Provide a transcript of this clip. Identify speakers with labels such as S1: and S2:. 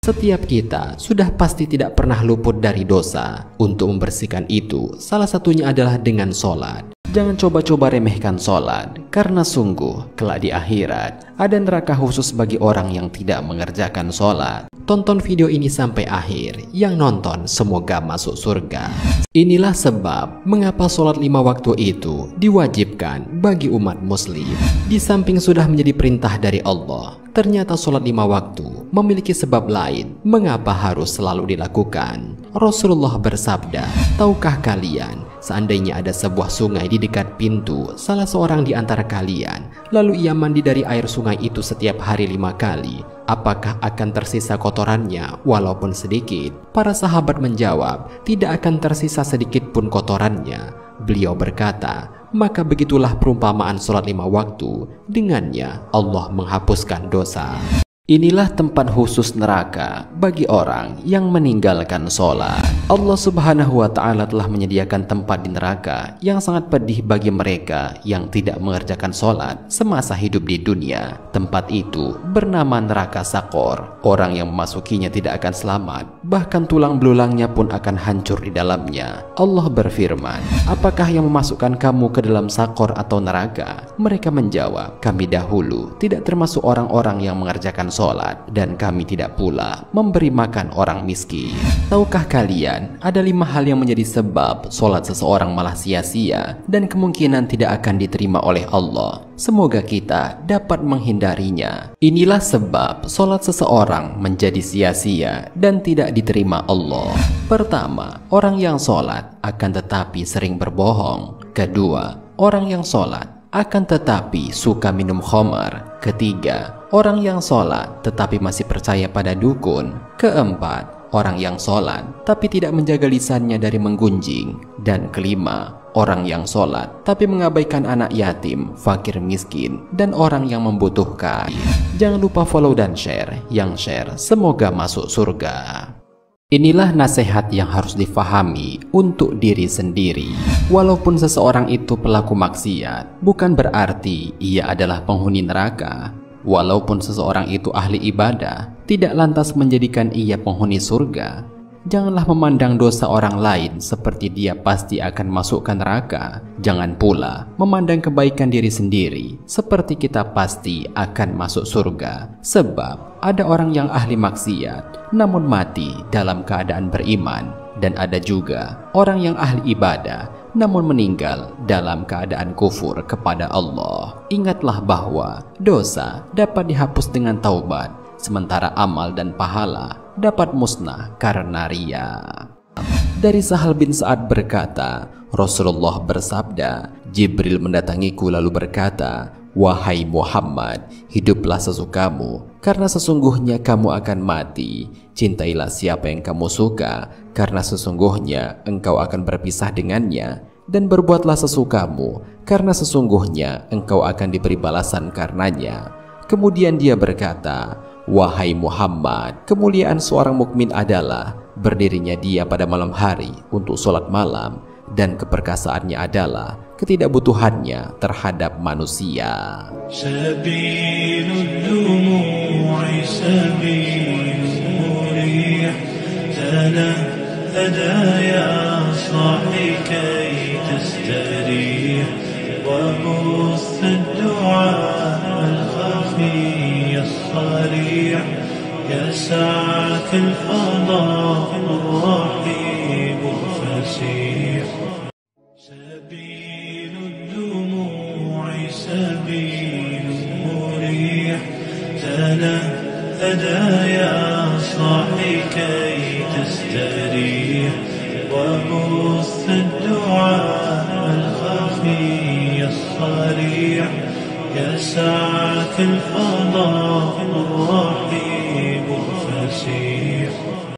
S1: Setiap kita sudah pasti tidak pernah luput dari dosa. Untuk membersihkan itu, salah satunya adalah dengan sholat. Jangan coba-coba remehkan sholat, karena sungguh kelak di akhirat ada neraka khusus bagi orang yang tidak mengerjakan sholat. Tonton video ini sampai akhir, yang nonton semoga masuk surga. Inilah sebab mengapa sholat 5 waktu itu diwajibkan bagi umat muslim. Di samping sudah menjadi perintah dari Allah, ternyata sholat 5 waktu memiliki sebab lain mengapa harus selalu dilakukan. Rasulullah bersabda, tahukah kalian, seandainya ada sebuah sungai di dekat pintu salah seorang di antara kalian, lalu ia mandi dari air sungai itu setiap hari 5 kali, apakah akan tersisa kotorannya walaupun sedikit? Para sahabat menjawab, tidak akan tersisa sedikit pun kotorannya. Beliau berkata, maka begitulah perumpamaan sholat 5 waktu, dengannya Allah menghapuskan dosa. Inilah tempat khusus neraka bagi orang yang meninggalkan sholat. Allah Subhanahu wa Ta'ala telah menyediakan tempat di neraka yang sangat pedih bagi mereka yang tidak mengerjakan sholat semasa hidup di dunia. Tempat itu bernama neraka Sakor. Orang yang memasukinya tidak akan selamat, bahkan tulang belulangnya pun akan hancur di dalamnya. Allah berfirman, apakah yang memasukkan kamu ke dalam Sakor atau neraka? Mereka menjawab, kami dahulu tidak termasuk orang-orang yang mengerjakan sholat, dan kami tidak pula memberi makan orang miskin. Tahukah kalian, ada 5 hal yang menjadi sebab sholat seseorang malah sia-sia dan kemungkinan tidak akan diterima oleh Allah. Semoga kita dapat menghindarinya. Inilah sebab sholat seseorang menjadi sia-sia dan tidak diterima Allah. Pertama, orang yang sholat akan tetapi sering berbohong. Kedua, orang yang sholat akan tetapi suka minum khamar. Ketiga, orang yang sholat tetapi masih percaya pada dukun. Keempat, orang yang sholat tapi tidak menjaga lisannya dari menggunjing. Dan kelima, orang yang sholat tapi mengabaikan anak yatim, fakir miskin, dan orang yang membutuhkan. Jangan lupa follow dan share. Yang share semoga masuk surga. Inilah nasihat yang harus difahami untuk diri sendiri. Walaupun seseorang itu pelaku maksiat, bukan berarti ia adalah penghuni neraka. Walaupun seseorang itu ahli ibadah, tidak lantas menjadikan ia penghuni surga. Janganlah memandang dosa orang lain seperti dia pasti akan masuk ke neraka. Jangan pula memandang kebaikan diri sendiri seperti kita pasti akan masuk surga. Sebab ada orang yang ahli maksiat namun mati dalam keadaan beriman, dan ada juga orang yang ahli ibadah namun meninggal dalam keadaan kufur kepada Allah. Ingatlah bahwa dosa dapat dihapus dengan taubat, sementara amal dan pahala dapat musnah karena riya. Dari Sahal bin Sa'ad berkata, Rasulullah bersabda, Jibril mendatangiku lalu berkata, wahai Muhammad, hiduplah sesukamu, karena sesungguhnya kamu akan mati. Cintailah siapa yang kamu suka, karena sesungguhnya engkau akan berpisah dengannya. Dan berbuatlah sesukamu, karena sesungguhnya engkau akan diberi balasan karenanya. Kemudian dia berkata, wahai Muhammad, kemuliaan seorang mukmin adalah berdirinya dia pada malam hari untuk sholat malam, dan keperkasaannya adalah ketidakbutuhannya terhadap manusia.
S2: يا ساعة الفضاء الرحيم الفسيح سبيل الدموع سبيل مريح تنهدى يا صاحي كي تستريح وبث الدعاء الخفي الصريح يا ساعة الفضاء الرحيم الفسيح